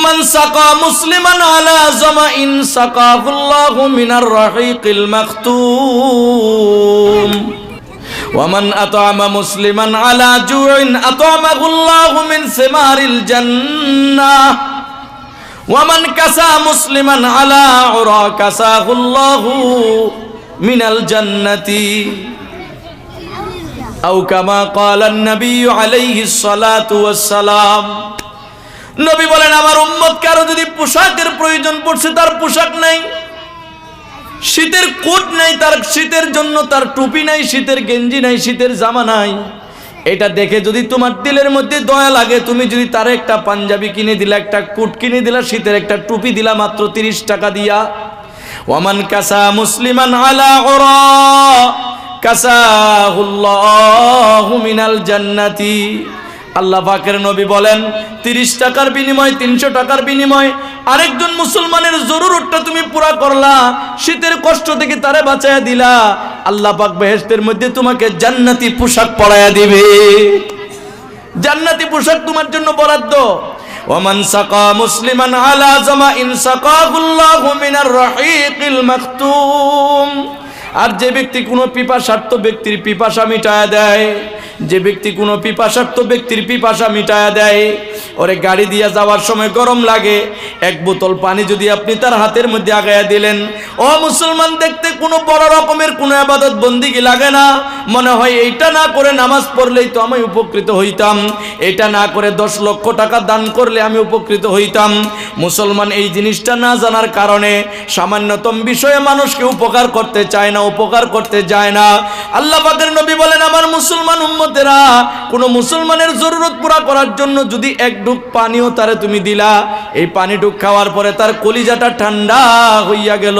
মান সাকা মুসলিমান আলা জামাইন সাকাহুল্লাহু মিনার রাহিকিল মাখতুম ওয়া মান আতআমা মুসলিমান আলা জুইন আতআমাহুল্লাহু মিন সিমারিল জান্নাহ ওয়া মান কাসা মুসলিমান আলা উরা কাসাহুল্লাহু মিনাল জান্নাতি আও কামা ক্বালা an-নবী আলাইহিস সালাতু ওয়াস সালাম। নবী বলেন, আমার উম্মত কারো যদি পোশাকের প্রয়োজন পড়ছে, তার পোশাক নাই, শীতের কোট নাই, তার শীতের জন্য তার টুপি নাই, শীতের গেঞ্জি নাই, শীতের জামা নাই, এটা দেখে যদি তোমার দিলের মধ্যে দয়া লাগে, তুমি যদি তার একটা পাঞ্জাবি কিনে দিলা, একটা কোট কিনে দিলা, শীতের একটা টুপি দিলা মাত্র 30 টাকা দিয়া। ওয়ামান কাসা মুসলিমান আলা উরা কাসাহুল্লাহু মিনাল জান্নাতি। আল্লাহ পাকের নবী বলেন, 30 টাকার বিনিময়, 300 টাকার বিনিময় আরেকজন মুসলমানের জরুরতটা তুমি পুরা করলা, শীতের কষ্ট থেকে তারে বাঁচায়া দিলা, আল্লাহ পাক বেহেশতের মধ্যে তোমাকে জান্নাতি পোশাক পরায়া দিবে। জান্নাতি পোশাক তোমার জন্য বরাদ্দ। ওয়ামান সাকা মুসলিমান আলা জামাইন সাকাহুল্লাহু মিনার রাহিকিল মাখতুম। আর যে ব্যক্তি কোনো পিপাসার্থ ব্যক্তির পিপাসা মিটায়া দেয়, যে ব্যক্তি কোনো পিপাসার্থ ব্যক্তির পিপাসা মিটায়া দেয়, ওরে গাড়ি দিয়া যাওয়ার সময় গরম লাগে, এক বোতল পানি যদি আপনি তার হাতের মধ্যে আগায়া দিলেন, ও মুসলমান, দেখতে কোনো বড় রকমের কোনো ইবাদত বন্দিগি লাগে না, মনে হয় এইটা না করে নামাজ পড়লেই তো আমি উপকৃত হইতাম, এটা না করে 10 লক্ষ টাকা দান করলে আমি উপকৃত হইতাম। মুসলমান এই জিনিসটা না জানার কারণে সামান্যতম বিষয়ে মানুষকে উপকার করতে চায় না, উপকার করতে যায় না। আল্লাহ পাকের নবী বলেন, আমার মুসলমান উম্মতেরা, কোনো মুসলমানের জরুরত পুরা করার জন্য যদি এক ঢুক পানিও তারে তুমি দিলা, এই পানি ঢুক খাওয়ার পরে তার কলিজাটা ঠান্ডা হইয়া গেল,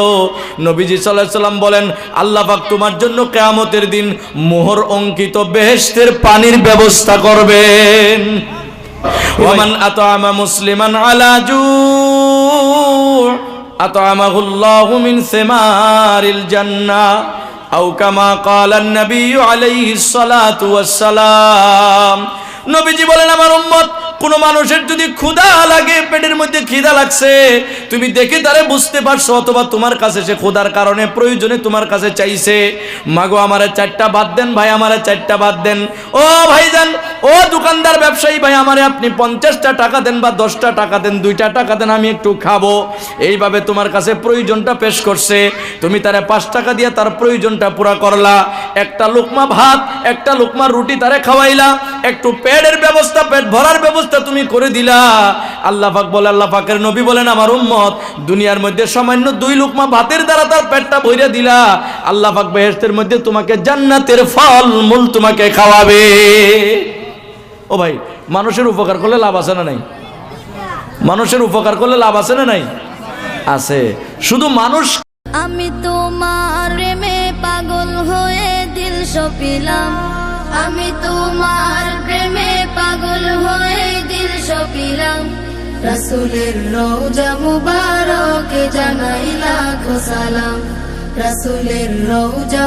নবীজি সাল্লাল্লাহু আলাইহি সাল্লাম বলেন, আল্লাহ পাক তোমার জন্য কিয়ামতের দিন মোহর অঙ্কিত বেহেশতের পানির ব্যবস্থা করবেন। ওয়ামান আতআমা মুসলিমান আলা জু আতআমাহুল্লাহু মিন সিমারিল জান্নাহ আও কামা ক্বালা an-নবী আলাইহিস সালাতু ওয়াস সালাম। নবীজি বলেন, আমার উম্মত, কোন মানুষের যদি ক্ষুধা লাগে, পেটের মধ্যে খিদা লাগছে, তুমি দেখে তারে বুঝতে পারছো, অথবা তোমার কাছে সে ক্ষুধার কারণে প্রয়োজনে তোমার কাছে চাইছে, মাগো আমারে 4টা ভাত দেন, ভাই আমারে 4টা ভাত দেন, ও ভাইজান, ও দোকানদার ব্যবসায়ী ভাই, আমারে আপনি 50টা টাকা দেন বা 10টা টাকা দেন, 2টা টাকা দেন, আমি একটু খাবো, এইভাবে তোমার কাছে প্রয়োজনটা পেশ করছে, তুমি তারে 5 টাকা দিয়ে তার প্রয়োজনটা পুরা করলা, একটা লোকমা ভাত, একটা লোকমা রুটি তারে খাওয়াইলা, একটু পেটের ব্যবস্থা, পেট ভরার ব্যবস্থা তুমি করে দিলা। আল্লাহ পাক বলে, আল্লাহ পাকের নবী বলেন, আমার উম্মত দুনিয়ার মধ্যে সামান্য 2 লোকমা ভাতের দ্বারা তার পেটটা ভরে দিলা, আল্লাহ পাক বেহেশতের মধ্যে তোমাকে জান্নাতের ফল মূল তোমাকে খাওয়াবে। ও ভাই, মানুষের উপকার করলে লাভ আছে না নাই? মানুষের উপকার করলে লাভ আছে না নাই? আছে। শুধু মানুষ, আমি তোমার প্রেমে পাগল হয়ে দিল সপিলাম, আমি তোমার প্রেমে পাগল হয়ে দিল সপিলাম, রাসূলের রওজা মুবারকে জানাই লাখো সালাম, রাসূলের রওজা